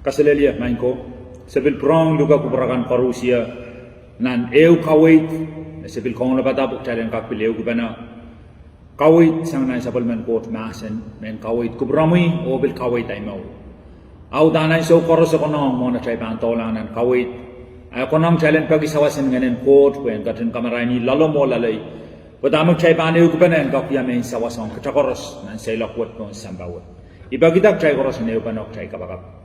kaselelia main ko sebil prong luka kuperakan parusia nan eu kawait sebil kong lapatapok talen kapil eu kubana kawait sang nai sabal men kot masen men kawait kubramui o bil kawait ay mau au danai so koros ko no mo na trai ban tolang nan kawait ay ko nang talen pagi sawasin nganen kot ko en katin kamarani lalo mo lalai padamang trai ban eu kubana en kapia men sawasong katakoros nan say lakwat ko sambawat iba kita trai koros ne upanok trai kabakap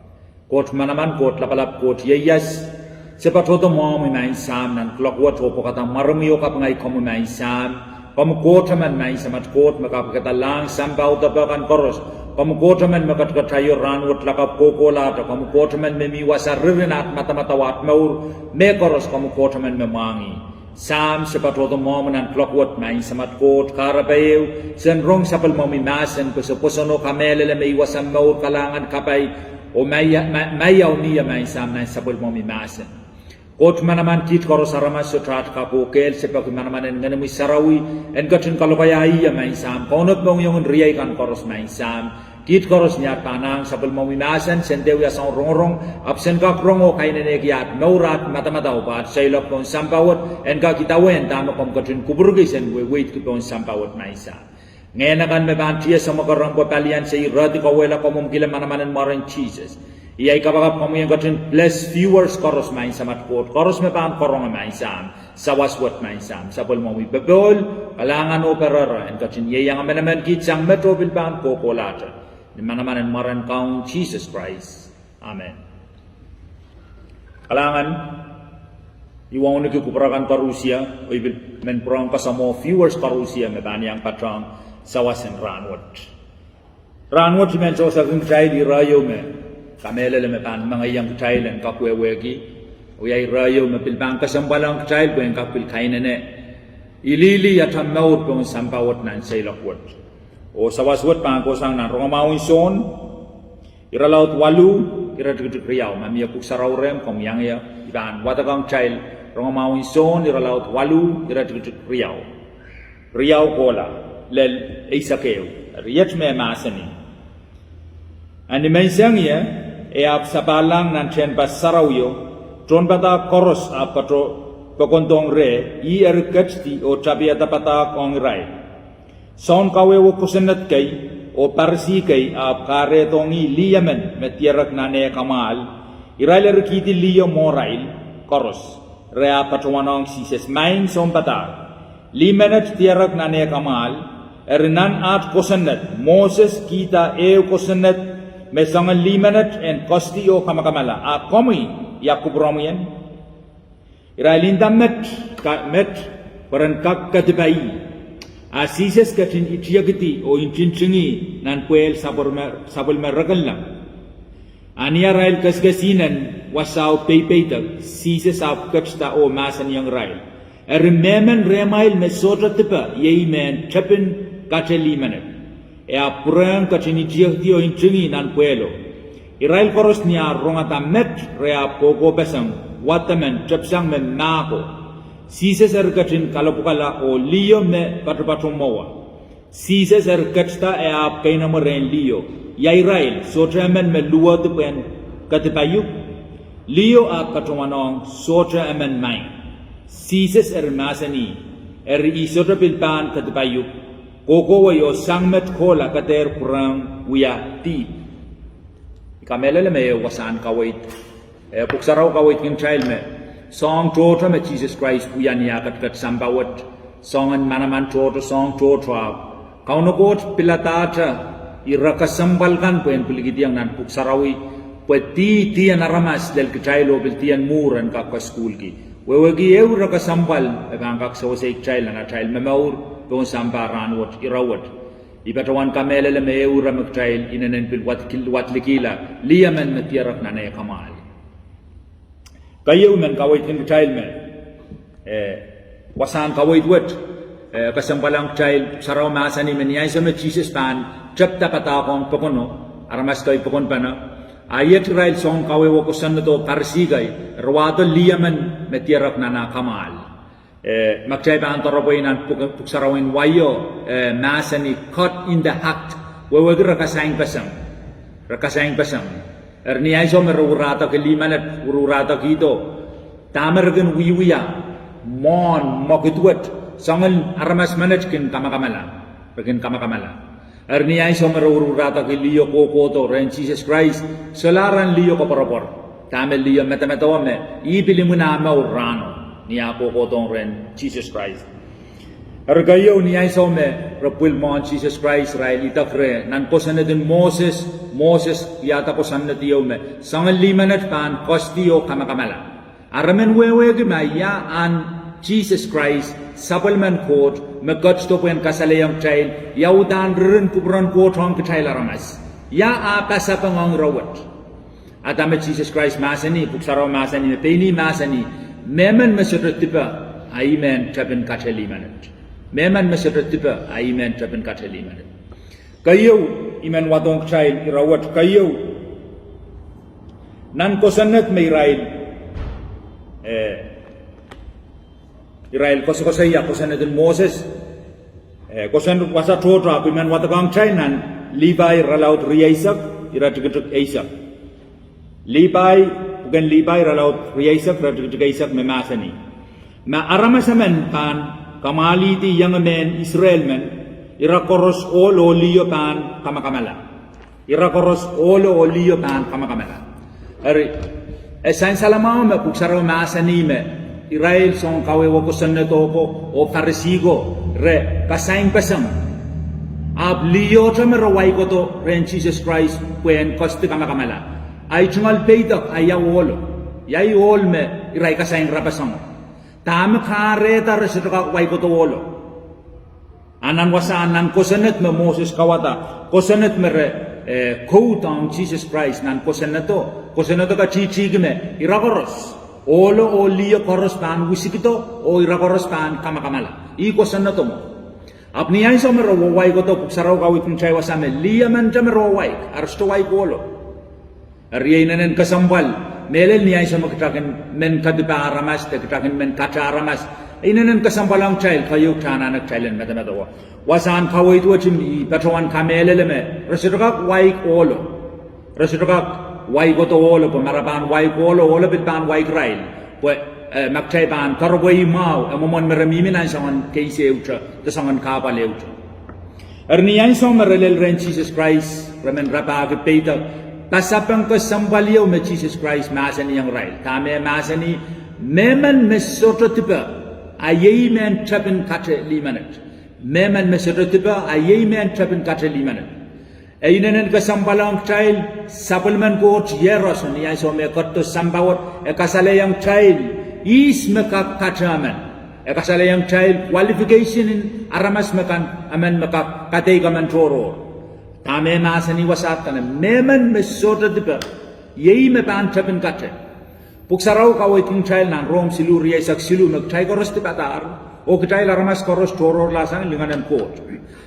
kot manaman kot lapalap kot yeyas sepatoto mo main sam nan klokwat ho pokata marmiyo kap ngai komu main sam kamu kot man main samat kot makap kata lang sambau tabakan koros kamu kot man makat katayo ranwat lakap kokola to kamu kot man memi wasarrinat mata-mata wat maur me koros kamu kot man memangi sam sepatoto mo nan klokwat main samat kot karabeu sen rong sapal mo mimasen ko posono kamele me wasam maur kalangan kapai o mayaw niya may sam na sabol mo mimasen kot manaman kit koro sarama sutrat ka pokel sepak manaman en ngana mi sarawi en gatin kalokaya iya may sam konot mo yung riyay kan koros may sam kit koros niya tanang sabol mo mimasen sendew ya sang rongrong absen ka rongo kay nenegiat naurat mata-mata upat saylok pon sampawot en ka kitawen tama kom gatin kuburgisen wait ki pon sampawot may sam ngayon akan mebantia sa makarang papalian sa irati kawela komum kila manamanan maran Jesus. Iyay kapagap kamu yang katin less viewers koros main sa matkot. Koros meban korong main sam. Sawaswat main sam. Sabol mo bebol kalangan operara. En katin iyay ang menaman kitsang metro bilban kokolata. Di manamanan maran kaung Jesus Christ. Amen. Kalangan iwang nakikuparakan parusia o ibil men perang kasamo viewers parusia meban yang patrang sawasan ranwat men so sa kung try di rayo me kamele le me pan mga yang try len kakwewegi o yai rayo me pilbang kasambalang try ben kapil kainene ilili atam maut pong sampawat nan sailakwat o sawaswat pa ko sang nan romawin son iralaut walu iradik riyaw mamia puksaraw rem kom yang ya iban watakang try romawin son iralaut walu iradik riyaw kola lel isakeu riyat me masani ani mensang ya e ap sabalang nan chen basaraw yo tron bata koros ap patro pokondong re i erkatsti o tabiata pata kong rai son kawe wo kusenat kai o parsi kai ap kare tongi liyamen metierak nane kamal irail erkiti liyo morail koros re ap patwanong sises main son bata limenet tierak nane kamal Ernan at kosenat Moses kita kosenat mesangan limanat en kosti o kamakamala a komi Yakub Romian Iralinda met peran kak katibai asises katin itiagiti o incincingi nan puel sabol meragal lang ania rail kasgasinan wasaw paypaytag sises ap katsta o masan yang rail memen remail mesota tipa yei men chapin kaceli manet e apurang kacini tio incingi nan puelo irail koros niya rongata met rea pogo besang watamen chapsang men nako sises kacin kalapukala o liyo me patupatong mawa sises kacta e ap kaina meren liyo ya irail sotra men me luwa tupen katipayuk liyo ap katumanong sotra men main sises masani isotra pilpan katipayuk Koko wayo sangmet kola kater kurang uya ti. Kamele le me wasan kawait. Puksaraw kawait king child me. Song tota me Jesus Christ uya niya kat sambawat. Songan manaman tota song tota. Kaunokot pilatata irakasambalkan po en puligitiang nan puksarawi. Pweti tiyan aramas del kachaylo biltiyan muran kakwa school ki. Wewagi rakasambal ang kaksawasay child na child memaur. Kung samparan wat irawat ibatawan kamele le meura magtrail inanen pil wat likila liyaman matirak na ne kamal kayo men kawait kin child men wasan kawait wat kasampalang child saraw masani men yai sa Jesus pan chapta patakong pokono aramas kay pokon pana ayat rail song kawe wo kusan to parsigay rawado liyaman matirak na kamal magtay pa ang toroboy ng puksarawin wayo masani caught in the act wawag rakasayang pasang Niay somer urata ke limanet urata kito tamergen wiwiya mon mokituat sangal aramas manage kin kamakamala regin kamakamala niay somer urata ke liyo kokoto ren Jesus Christ selaran liyo ko parapor tamel liyo metametaome ipilimuna ma urano niya kokoto ren Jesus Christ Argayo niya isome rapul mon Jesus Christ Israel itakre nan kosan din Moses yata kosan na tiyome sangal limanat pan kostiyo kamakamala aramen wewe ya an Jesus Christ supplement code megot to pen kasalayang child yaudan rin kubron ko thong child aramas ya a kasapangong rawat atame Jesus Christ masani puksaro masani teni masani memen mesottipa amen taben katelimanat Meman masyarakat tiba, aiman taben kateliman. Kayo iman wadong child irawat kayo nan kosanat may Israel kosaya kosanat Moses kosan wasa tota iman wadong child nan Levi ralaut riyaisak iratuk Isaac Levi bukan Levi ralaut riyaisak iratuk Isaac memasani ma aramasaman pan kamali ti yang men Israel men irakoros olo liyo pan kamakamala irakoros olo liyo pan kamakamala ari esan salamao me puksaro masani me Israel song kawe wakusan na toko o parisigo re kasaing pasang ab liyo tameraway ko to ren Jesus Christ kwen kosti kamakamala ay chungal peitak ayaw olo yay ol me iray kasaing rapasang Tama kare tar sitaka wai ko tolo. Anan wasa anan kosanet me Moses kawata. Kosanet me koutang Jesus Christ nan kosaneto. Kosaneto ka chichig me irakoros. Olo liyo koros pan wisikito o irakoros pan kamakamala. I kosaneto mo. Apni ay so me wai ko to puksaraw kawit ng chay wasame. Liya man jam wai. Arsto wai ko olo. Ariyay nanen kasambal. Melel niya sa magkatakin men kadipa aramas, katakin men kacha aramas. Inanan kasampalang child, kayo chana nag-child metametawa. Wasan kaway ito chim patawan kamelele me. Resitukak waik olo. Resitukak waik ko to olo, pamarapan waik olo bitpan waik rail. Magchay pan, karway mau, amomon meramiminan sangan kayse ucha, tasangan kapale ucha. Erniyan sa maralel ren Jesus Christ, ramen rapagit peita, Pasapang ko sambaliyaw me Jesus Christ masani yang rail. Kame masani meman mesoto tiba ayay men tapen kate limanat. Meman mesoto tiba ayay men tapen kate limanat. Ayunan ko sambalang child supplement ko yeros ni ay so me kotto sambawat kasalayang child is makap kachaman. Kasalayang child qualification in aramas makan aman makap katay kaman toro. Kame masani wasat kana meman mesota diba yei me pan tapen kate puksaraw kawai ting child nan rom silu riya sak silu nak chai koros ti patar o kitai aramas koros toror lasang linganan court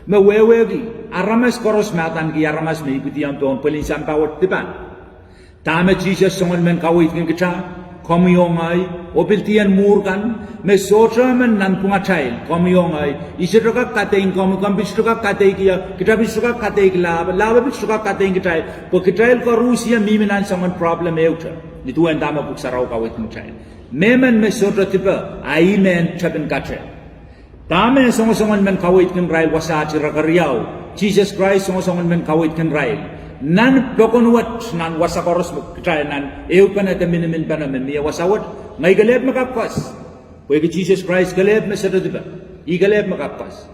me wewegi aramas koros matan ki aramas me ikuti ang ton pelinsan pawat tipan tame Jesus songon men kawai ting kita komiyongay opiltian murkan me sotra men nan punga child komiyongay isiroka katein komikambisroka katei kia kita bisroka katei laba bisroka katei kita po kita ko Rusia miminan sangon problem euta nituan dama puksaraw kawit ng child memen me sotra tipa ai men chaben katre tame songon men kawit ng rail wasachi rakariyaw Jesus Christ songon men kawit ng rail nan dokonwat nan wasakoros kita nan eupan at minimin pa namin miya wasawat ngay galeb makapkas pwede Jesus Christ galeb na sa diba i galeb makapkas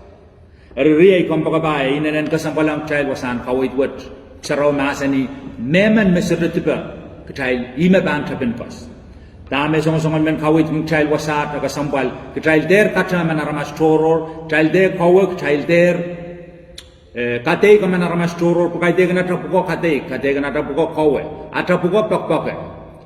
aririay kong pakabay inanan kasampalang child wasan kawitwat saraw masani meman na sa diba child ima bang tapin pas dame songon men kawit ng child wasat na kasampal child der katsa manaramas toror child der kawak child der katei kama naramas toror pukai te kana tapuko katei kana tapuko kawe atapuko pakpake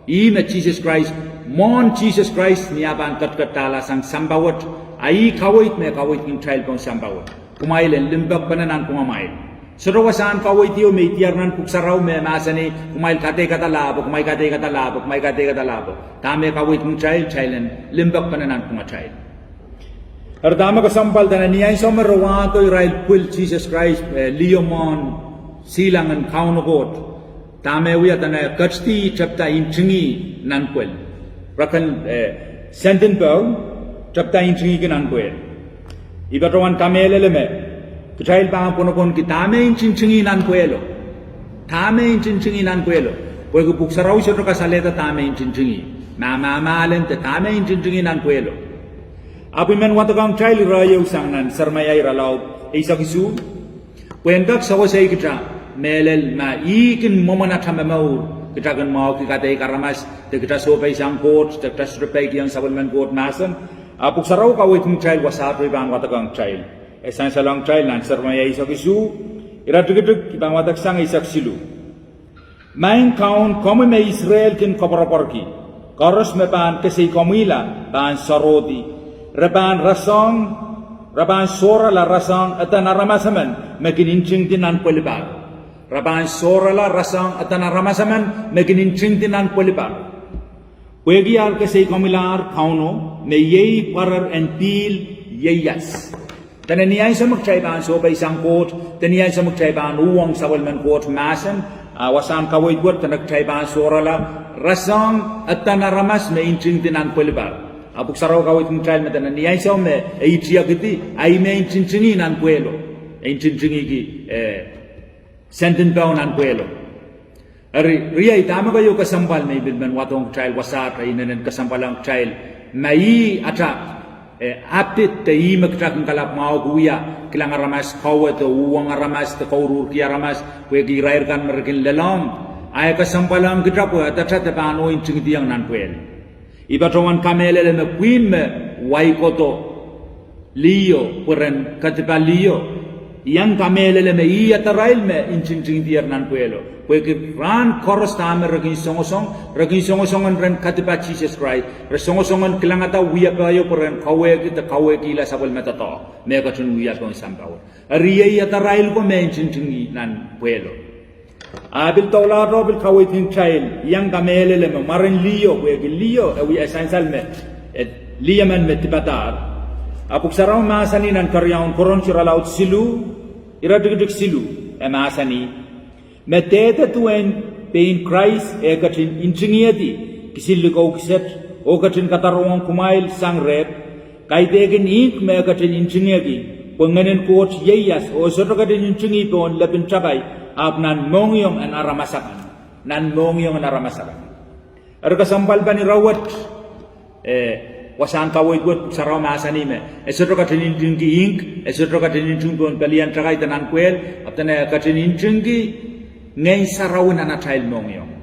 I me Jesus Christ mon Jesus Christ niaban katkatala sang sambawat ai kawait me kawait king child pong sambawat kumailen limbak bananan kumamail surawasan kawait yo me tiarnan puksaraw me masani kumail katei katalabo kumai katei katalabo tame kawait king child limbak bananan kuma child Ardama ko sampal dana niyay sa marawato Israel pul Jesus Christ liyomon silangan kaunugot tame wiya tana kachti chapta inchingi nankwel rakan senten bau chapta inchingi ke nankwel ibatawan kamele me kutail pa ponokon ki tame inchingi nankwelo tame inchingi nankwelo poi ku buksarau sotro kasaleta tame inchingi mama malen te tame inchingi nankwelo api men watakang child rayo sangnan sarmayai ralau isa kisu wendak sawasai kita melel ma ikin momana thamamau kita kan mau kita tei karamas te kita sopai sangkot te kita sopai yang sabelman kot masan apuk sarau ka wetung child wasatri bang watakang child esan salang child nan sarmayai isa kisu ira dugedug bang watak sang isa silu main kaun komo me Israel kin koporoporki koros me pan kesi komila pan sarodi Raban rasong, Raban sora la rasong atana ramasaman makin incing tinan polibar. Raban sora la rasong atana ramasaman makin incing tinan polibar. Wegi ar ke sei komilar kauno me yei parar and pil yeyas. Tana niyay sa magchayban so bay sangkot, taniyay sa magchayban uwang sawalman kot masan, wasan kawoy gut tanak chayban sora la rasong atana ramas me incing tinan polibar. Apuk sarau kawit mungkal mata ni ay sa me ay tiya kiti ay me inchingi nan puelo inchingi ki senten pau nan puelo ari riya itama kayo kasambal may bilman watong child wasat ay nanen kasambalang child mai ata apit tayi magtrak ng kalap mau kuya kilang aramas kawat o uwang aramas ta kaurur ki aramas kuya girair kan merkin lelam ay kasambalang kita po at ta pano inchingi tiyang nan puelo ibatawan kamele me queen me waikoto lio puren katipa lio yang kamele me iya tarail me inchinching tier nan puelo porque ran koros tamer regin songosong ren katipa Jesus Christ re songosong kilangata wiya kayo puren kawe kila sabal metato me kachun wiya ko sambaw riya iya tarail ko me inchinching nan puelo abil tawla robil kawitin child yang kamele le marin lio wegi lio wi essential me liaman me tibatar apuk sarau masani nan karyaun koron chiralaut silu iradigdik silu masani me tete tuen pain Christ ekatin inchingiyati kisil ko kiset o katin katarong kumail sangret kaitegen ink me katin inchingiyati penganen coach yeyas o soto katin inchingi pon labin chabay apnan mongyong an aramasakan nan mongyong an aramasakan erga sambal bani rawat wasan kawoy gut saraw masani me esotro katinin tingi ink esotro katinin tungon palian tagay tanan kwel aptana katinin tingi ngay saraw na na child mongyong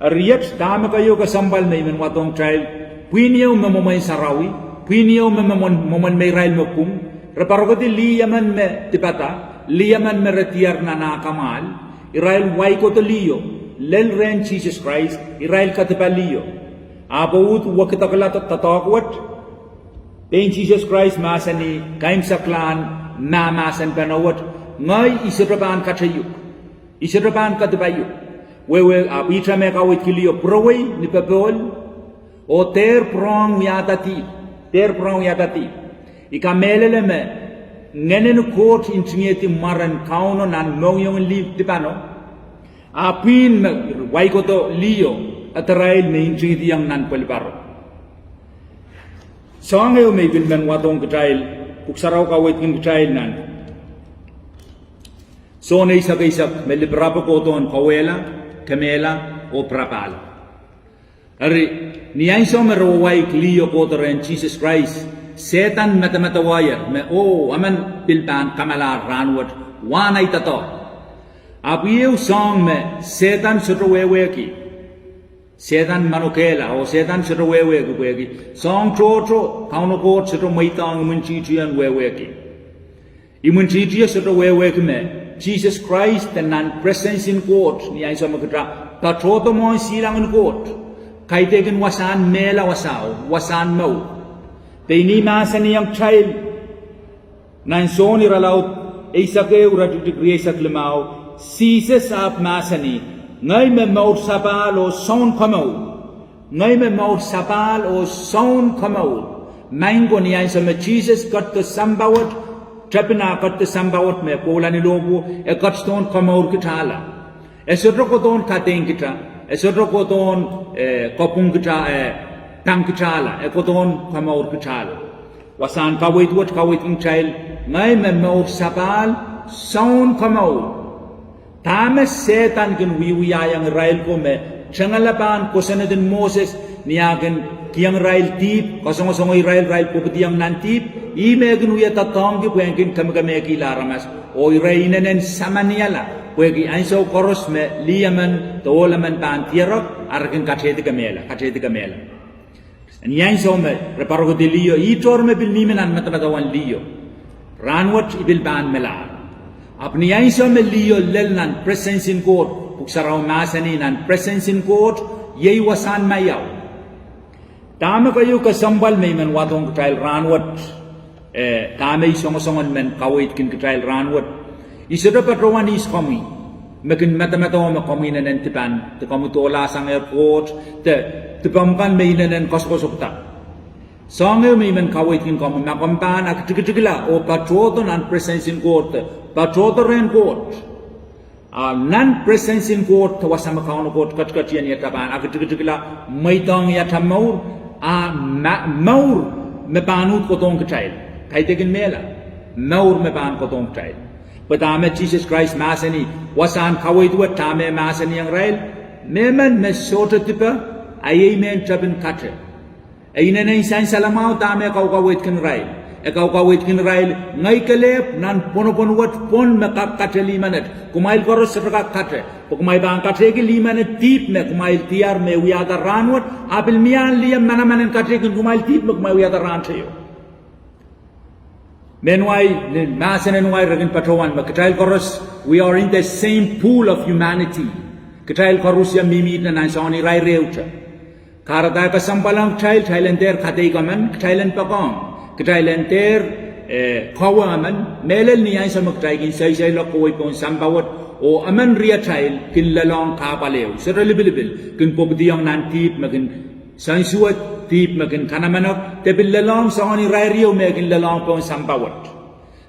ariyat dama kayo ka sambal me men watong child puinyo mamamay sarawi puinyo mamamon may rail mo kung reparogati liyaman me tipata liyaman meretiar na nakamal Israel waiko to liyo lel ren Jesus Christ Israel katipaliyo apaut wakitakalat tatakwat pain Jesus Christ masani kaim saklan na masan panawat ngay isirapan katayuk isirapan katibayuk wewe apitra me kawit kiliyo proway ni papol o ter prong yatati ikamelele me ngenen court intingeti maran kauno nan mongyong li dipano apin me waikoto liyo atarail me intingeti yang nan palibaro sangayo me bilman watong kitail puksaraw kawit ng kitail nan so na isak me librapo ko ton kawela kamela o prapala ari niyay so me raway liyo ko to ren Jesus Christ setan matamatawaya me aman bilban kamala ranwat wanay tato apiyew song me setan sutraweweki setan manukela o setan sutraweweki song trotro kauno ko sutro maitang munchichian weweki imunchichia sutraweweki me Jesus Christ the non presence in court ni ay sa magkatra patroto mo silang in court kaitegen wasan mela wasan mau Tini masan yang child nan soni ralaut isake uratik riesak lemau sises ap masani ngai me maut sapal o son kamau ngai me maut sapal o son kamau maingo ni ay sa Jesus kat to sambawat trapina kat to sambawat me pola ni lobo e kat stone kamau kitala Esodro koton kating kita, esodro koton kopung kita tang kita la, koton kamaur kita la. Wasan kawit wat kawit ing child, ngay maur sapal sound kamaur. Tama setan kin wiwiyayang Israel ko me, changalapan ko sanadin Moses niyagan kiyang Israel tip, kasong Israel puputiyang nantip, imegin wiya tatong ki puwengkin kami kilaramas, o Israel nanen samaniyala, puwegi anso koros me liyaman, toolaman pan tierok, arakin kacheti kamela. Niyan so me, reparo ko di liyo, itor me bilmimenan matamatawan liyo, ranwat ibilban melar. Apni yan so me liyo lel nan presence in court, puksaraw masani nan presence in court, yay wasan mayaw. Tama kayo kasambal may man watong katail ranwat, tama isong men kawit kin katail ranwat. Isada patrawan is kami, makin matamatawa ma kami na nantipan, te kamu tola sang airport, te pamkan may nanan kosokta. Sangaw may man kawit kin kamu makampan ak tikila o patroto nan presence in court, patroto ren court. Non-presence in court, wasama kauno court katkatian yatapan ak tikila may tang yatamaur, maur me panut kotong katail, kay tegin mela, maur me pan kotong katail. Patame Jesus Christ masani, wasan kawit wat tame masani ang rail, meman me sota tipa, ayay men tabin kate. Ay na insan salamao tame kawit kin rail. Ikaw kawit kin rail, ngay kalep nan pono wat pon me kate limanet, kumail koros sa kate, kumail bang kate ki limanet tip me, kumail tiar me uyada ranwat, apil miyan liyam manamanen kate kin kumail tip me kumail uyada ran sayo. Meanwhile, masan and why ragin patrawan, makatail koros, we are in the same pool of humanity. Katail korusya mimit na nansoni rai reuta. Karada ka sampalang child, Thailander katay kaman, Thailand pakong. Thailander kawaman, melel niya sa magtaigin say lok kaway pong sambawat o aman ria child kinlalong kapalew. Sa relibil, kin puputiyang nantip, magin sansuat tip magin kanamanok tebil lalong sa oni rairiyo megin lalong pong sampawat.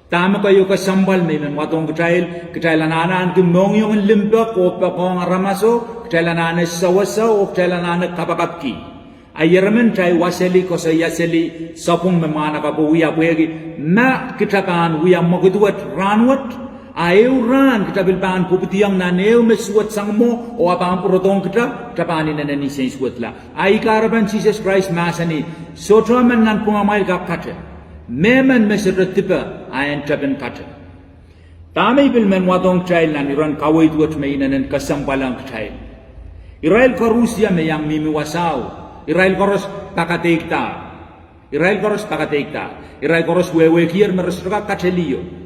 Tama kayo kasambal may man watong katail kin mong yung limpok o pakong aramaso, katailanan sawasa o katailanan kapakapki. Ayaraman tayo waseli ko sa yaseli sapong mamana ka po wiya puwegi na kitakan wiya magudwat ranwat. Ayaw ran kita bilbaan puputiyang nanew mesuat sang mo o apang purotong kita tapanin na nanisay suat la. Ay karaban Jesus Christ masani sotraman nan pumamail ka kate. Meman mesirot tipa ayan tapan kate. Tamay bilman watong child nan iran kaway tuwat may inanan kasampalang child. Israel korusya may yang mimiwasaw. Israel koros pakateikta. Israel koros wewekir merasraka kateliyo.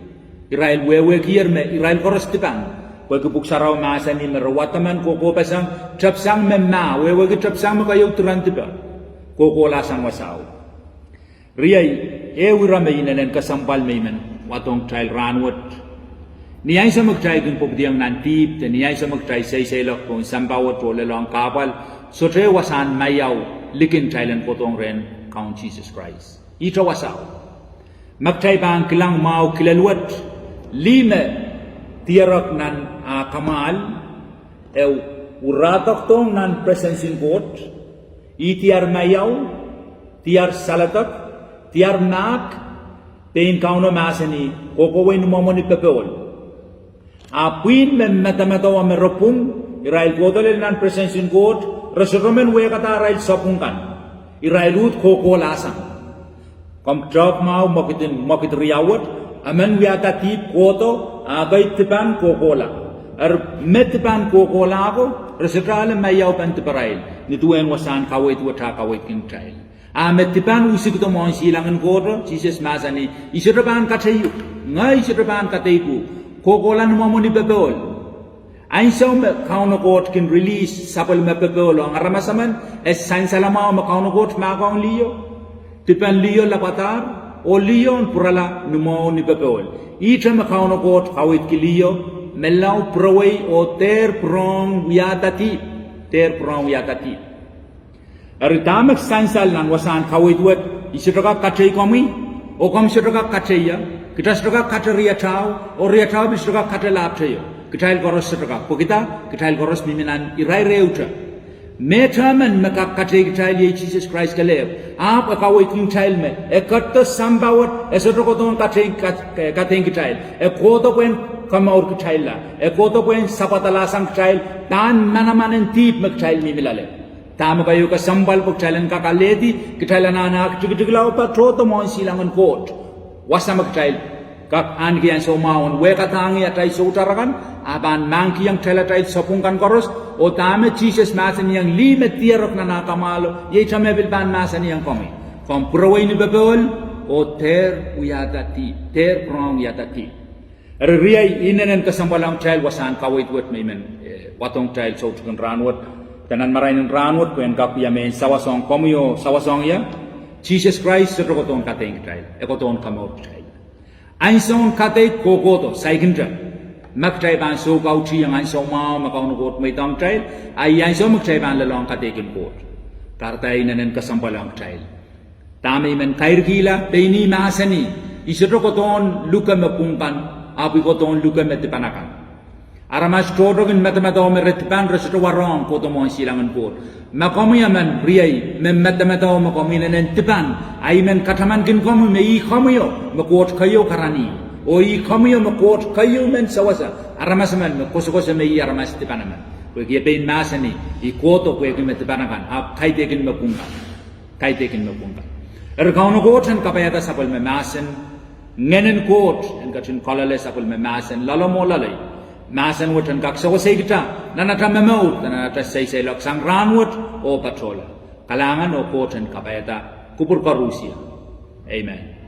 Israel wewe kierme Israel koros tipang ko puksaraw masani merawataman ko pasang chapsang memma wewe chapsang makayo turan tipa ko lasang wasaw riyay wira may inanan kasampal may man watong child ranwat niyay sa magtay kin pupdiyang nantip niyay sa magtay say lok kung sambawat o lalong kapal so tre wasan mayaw likin Thailand potong ren count Jesus Christ ito wasaw magtay bang kilang mau kilalwat lima tiarak nan kamal uratak tong nan presence in court itiar mayaw tiar salatak tiar nak tein kauno masani kokowin momoni pepol apuin metamatawa meropung Israel kodolel nan presence in court resuromen we kata Israel sapungkan Israelut kokolasang kom drop mau mokit riyawat aman wiata tip koto agay tipan kokola mettipan kokola ko resetrale mayaw pantiparail nituen wasan kawait wata kawait kintrail mettipan usik to mon silangan koto Jesus masani isirapan katayu ngai isirapan kataiku kokola numamoni bebol ainsaw kauno kot kin release sapal mebebol ang aramasaman sainsalama kauno kot makong liyo tipan liyo lapatar o liyon purala numo ni bebol ita makauno kot kawit kiliyo melaw praway o ter prong yatati aritamak sansal nan wasan kawit wet isitoka katay kami o kam sitoka kataya kita sitoka kataria tao o ria tao bisitoka katalap tayo kitail koros setraka pokita kitail koros miminan irai reuta metaman maka kate kitail ye Jesus Christ kale ap akawai king tail me ekatta sambawat esetroko ton kate kitail ekoto pen kamaur kitail la ekoto pen sapatala sang kitail tan manamanen tip mektail mimilale tama kayo ka sambal pagtailan kakaledi kitailan anak tigtiglaw pa troto mo silangan court wasa magtail kak an kian so maon we katangi atay so utarakan aban mangki yang telatai sapungkan koros o tama Jesus masan yang lima tierok na nakamalo ye chame bilban masan yang komi kom provay ni bebol o ter uyatati ter prong yatati riyay inenen kasambalang child wasan kawait wet maymen watong child so tukun ranwat tanan marainin ranwat kwen kapiya men sawasong komiyo sawasong ya Jesus Christ setrokoton kateng child ekoton kamot child Ainson kate kokoto saikinta maktai ban so kauchi yang ainson mau makaunu kot may tang child ay ainson maktai ban lalong kate kin kot kartai nanen kasampalang child tami men kair kila peini mahasani isetrokoton luka mapungkan api koton luka metipanakan aramas todogin matemato meretipan resto warong koto mon silangan kot makomi aman riyai men matemato makomi nanen tipan ay men kataman kin komi me I komiyo makot kayo karani o I komiyo makot kayo men sawasa aramas man koso me I aramas tipanaman ko gi bein masani I koto ko gi metipanakan ap kaitekin mapungkan erkauno kotan kapayata sapal me masen ngenen kot en katin kolale sapal me masen lalomo lalai masan wutan kak so kita nanata memot nanata say lok sang ranwut o patrola kalangan o kotan kapayata kupur karusia amen